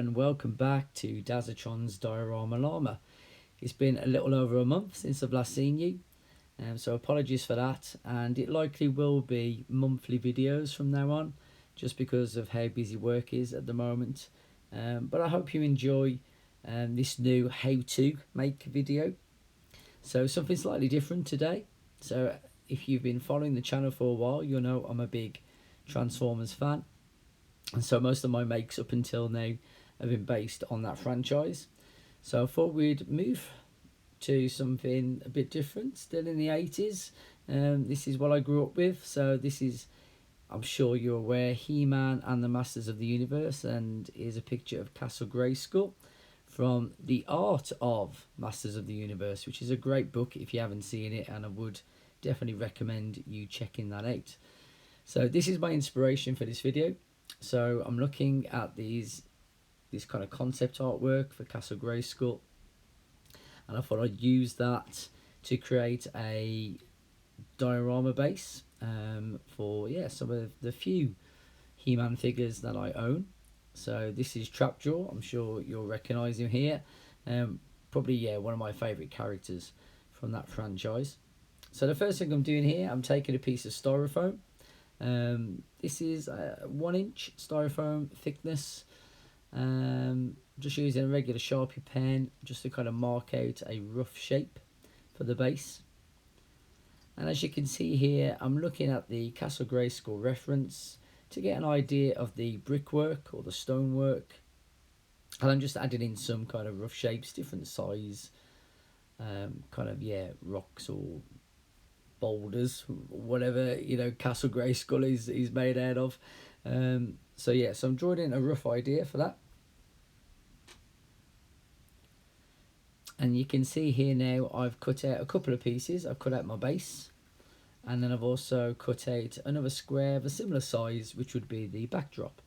and welcome back to Dazatron's Diorama Llama. It's been a little over a month since I've last seen you, so apologies for that, and it likely will be monthly videos from now on just because of how busy work is at the moment. But I hope you enjoy this new how to make video. So something slightly different today. So if you've been following the channel for a while, you'll know I'm a big Transformers fan. And so most of my makes up until now have been based on that franchise. So I thought we'd move to something a bit different, still in the 80s. This is what I grew up with. So this is, I'm sure you're aware, He-Man and the Masters of the Universe. And here's a picture of Castle Grayskull from The Art of Masters of the Universe, which is a great book if you haven't seen it. And I would definitely recommend you checking that out. So this is my inspiration for this video. So I'm looking at this kind of concept artwork for Castle Grayskull, and I thought I'd use that to create a diorama base for some of the few He-Man figures that I own. So this is Trapjaw. I'm sure you'll recognise him here. Probably one of my favourite characters from that franchise. So the first thing I'm doing here, I'm taking a piece of styrofoam. This is a 1-inch styrofoam thickness. Just using a regular Sharpie pen just to kind of mark out a rough shape for the base. And as you can see here, I'm looking at the Castle Grayskull reference to get an idea of the brickwork or the stonework. And I'm just adding in some kind of rough shapes, different size, rocks or boulders, whatever Castle Grayskull is made out of. So I'm drawing in a rough idea for that. And you can see here now I've cut out a couple of pieces. I've cut out my base, and then I've also cut out another square of a similar size, which would be the backdrop.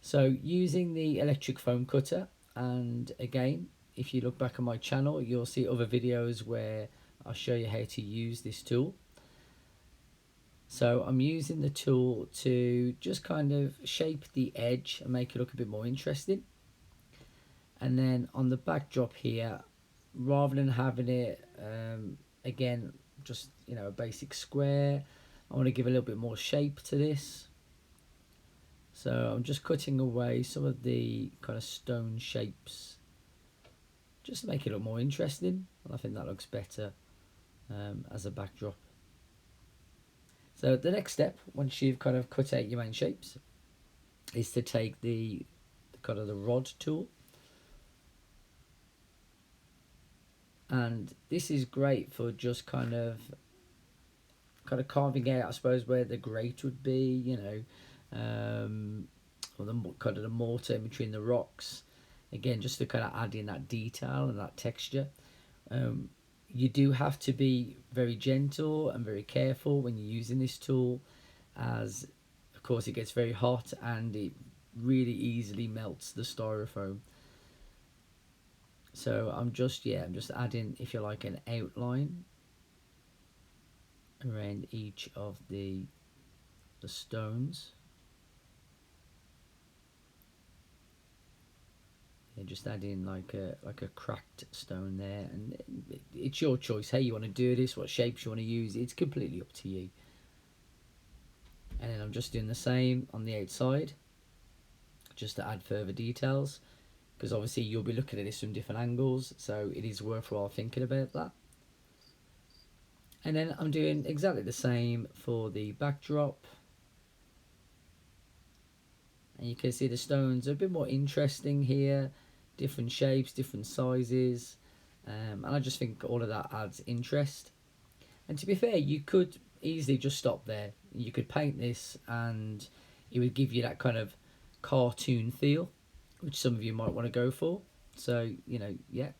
So using the electric foam cutter, and again, if you look back on my channel, you'll see other videos where I'll show you how to use this tool. So I'm using the tool to just kind of shape the edge and make it look a bit more interesting. And then on the backdrop here, rather than having it, again, just, a basic square, I want to give a little bit more shape to this. So I'm just cutting away some of the kind of stone shapes, just to make it look more interesting. And I think that looks better as a backdrop. So the next step, once you've kind of cut out your main shapes, is to take the kind of the rod tool. And this is great for just kind of carving out, I suppose, where the grate would be, or the kind of the mortar in between the rocks. Again, just to kind of add in that detail and that texture. You do have to be very gentle and very careful when you're using this tool, as of course it gets very hot and it really easily melts the styrofoam. So I'm just adding, if you like, an outline around each of the stones. Just adding like a cracked stone there, and it's your choice how you want to do this, what shapes you want to use. It's completely up to you. And then I'm just doing the same on the outside, just to add further details, because obviously you'll be looking at this from different angles, so it is worthwhile thinking about that. And then I'm doing exactly the same for the backdrop. And you can see the stones are a bit more interesting here, different shapes, different sizes, and I just think all of that adds interest. And to be fair, you could easily just stop there. You could paint this and it would give you that kind of cartoon feel, which some of you might want to go for. So, that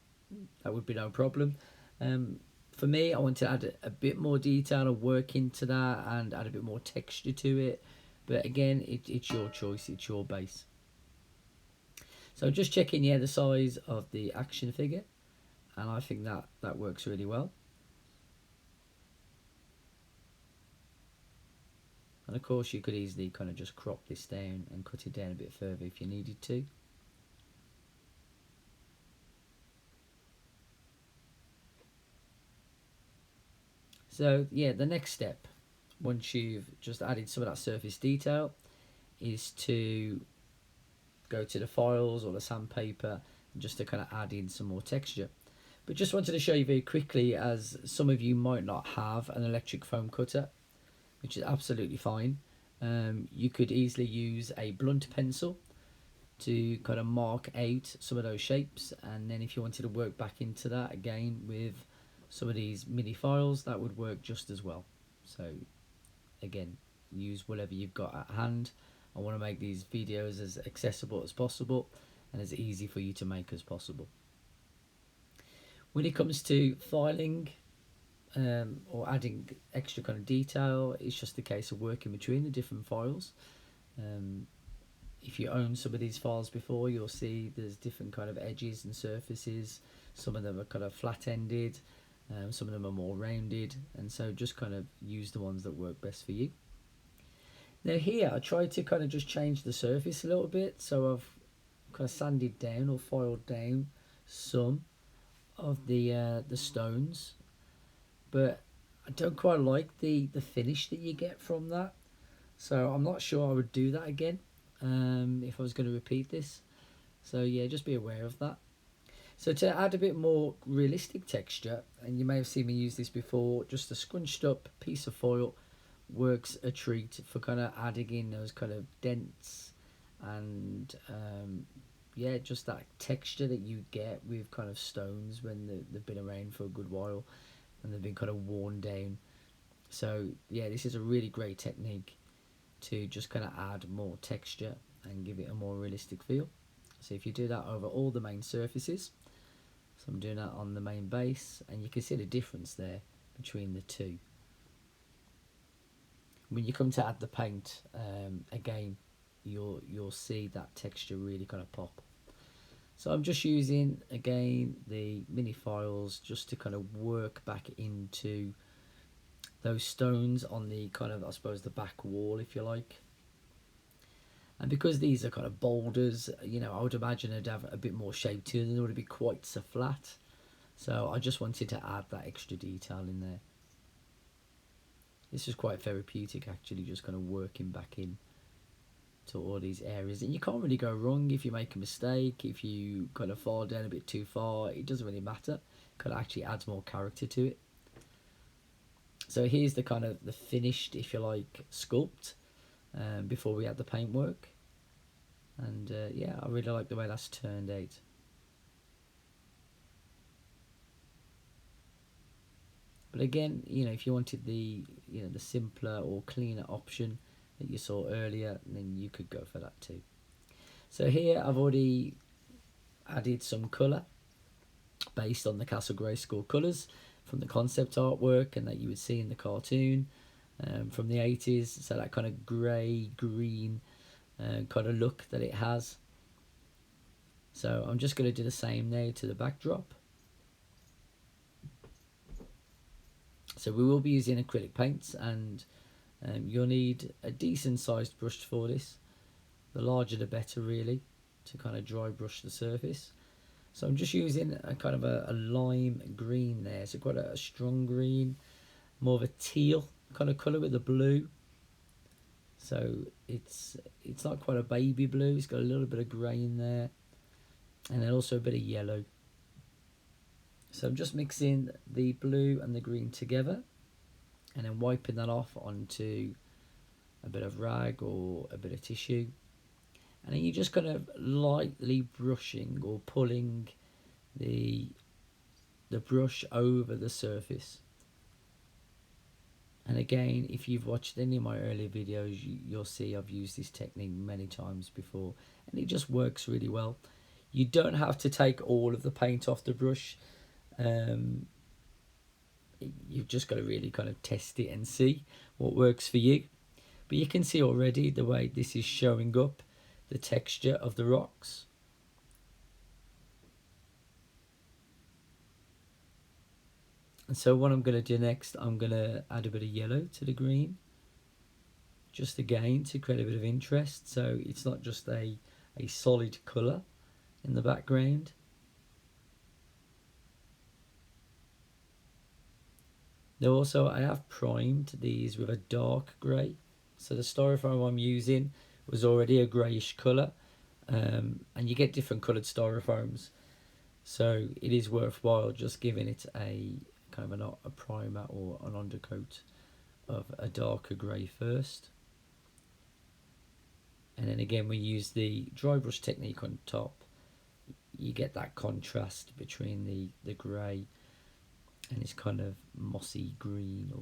would be no problem. For me, I want to add a bit more detail and work into that and add a bit more texture to it. But again, it's your choice, it's your base. So just checking the size of the action figure, and I think that works really well. And of course you could easily kind of just crop this down and cut it down a bit further if you needed to. So yeah, the next step, once you've just added some of that surface detail, is to go to the files or the sandpaper just to kind of add in some more texture. But just wanted to show you very quickly, as some of you might not have an electric foam cutter, which is absolutely fine. You could easily use a blunt pencil to kind of mark out some of those shapes, and then if you wanted to work back into that again with some of these mini files, that would work just as well. So again, use whatever you've got at hand. I want to make these videos as accessible as possible and as easy for you to make as possible. When it comes to filing or adding extra kind of detail, it's just a case of working between the different files. If you own some of these files before, you'll see there's different kind of edges and surfaces. Some of them are kind of flat-ended, some of them are more rounded, and so just kind of use the ones that work best for you. Now here I tried to kind of just change the surface a little bit, so I've kind of sanded down or filed down some of the stones, but I don't quite like the finish that you get from that, so I'm not sure I would do that again if I was going to repeat this. So yeah, just be aware of that. So to add a bit more realistic texture, and you may have seen me use this before, just a scrunched up piece of foil works a treat for kind of adding in those kind of dents and yeah, just that texture that you get with kind of stones when they've been around for a good while and they've been kind of worn down. So yeah, this is a really great technique to just kind of add more texture and give it a more realistic feel. So if you do that over all the main surfaces, so I'm doing that on the main base, and you can see the difference there between the two. When you come to add the paint, again, you'll see that texture really kind of pop. So I'm just using, again, the mini files just to kind of work back into those stones on the kind of, I suppose, the back wall, if you like. And because these are kind of boulders, you know, I would imagine they'd have a bit more shape to them. They would be quite so flat. So I just wanted to add that extra detail in there. This is quite therapeutic, actually, just kind of working back in to all these areas. And you can't really go wrong if you make a mistake, if you kind of fall down a bit too far. It doesn't really matter. It kind of actually adds more character to it. So here's the kind of the finished, if you like, sculpt before we add the paintwork. And yeah, I really like the way that's turned out. But again, you know, if you wanted the, you know, the simpler or cleaner option that you saw earlier, then you could go for that too. So here I've already added some colour based on the Castle Grayskull colours from the concept artwork and that you would see in the cartoon from the 80s. So that kind of grey, green kind of look that it has. So I'm just going to do the same now to the backdrop. So we will be using acrylic paints, and you'll need a decent sized brush for this. The larger the better, really, to kind of dry brush the surface. So I'm just using a kind of a lime green there, so quite a strong green, more of a teal kind of colour with the blue. So it's not quite a baby blue, it's got a little bit of grey in there, and then also a bit of yellow. So I'm just mixing the blue and the green together and then wiping that off onto a bit of rag or a bit of tissue. And then you're just kind of lightly brushing or pulling the brush over the surface. And again, if you've watched any of my earlier videos, you'll see I've used this technique many times before, and it just works really well. You don't have to take all of the paint off the brush. You've just got to really kind of test it and see what works for you. But you can see already the way this is showing up, the texture of the rocks. And so what I'm going to do next, I'm going to add a bit of yellow to the green, just again to create a bit of interest, so it's not just a solid colour in the background. Now also I have primed these with a dark grey, so the styrofoam I'm using was already a greyish colour, and you get different coloured styrofoams, so it is worthwhile just giving it a kind of a primer or an undercoat of a darker grey first. And then again, we use the dry brush technique on top. You get that contrast between the grey and this kind of mossy green.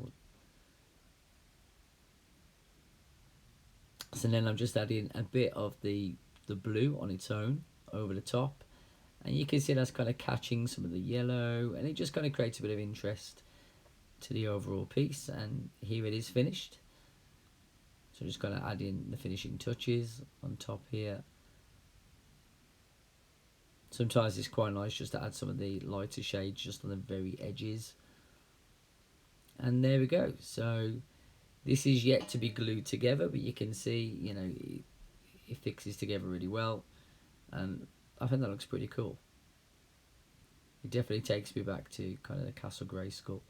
So then I'm just adding a bit of the blue on its own over the top, and you can see that's kind of catching some of the yellow, and it just kind of creates a bit of interest to the overall piece. And here it is finished. So just kind of adding the finishing touches on top here. Sometimes it's quite nice just to add some of the lighter shades just on the very edges. And there we go. So this is yet to be glued together, but you can see, you know, it fixes together really well, and I think that looks pretty cool. It definitely takes me back to kind of the Castle Grayskull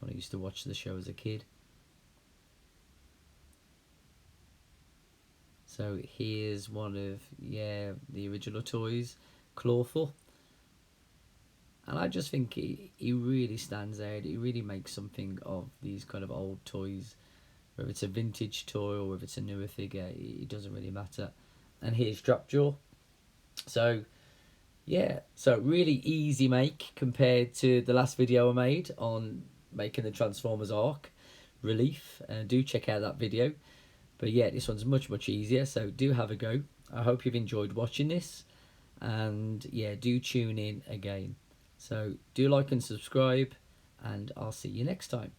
when I used to watch the show as a kid. So here's one of, the original toys, Clawful. And I just think he really stands out. He really makes something of these kind of old toys. Whether it's a vintage toy or whether it's a newer figure, it doesn't really matter. And here's Drapjaw. So, yeah, so really easy make compared to the last video I made on making the Transformers Ark Relief. Do check out that video. But yeah, this one's much easier, so do have a go. I hope you've enjoyed watching this, and yeah, do tune in again. So do like and subscribe, and I'll see you next time.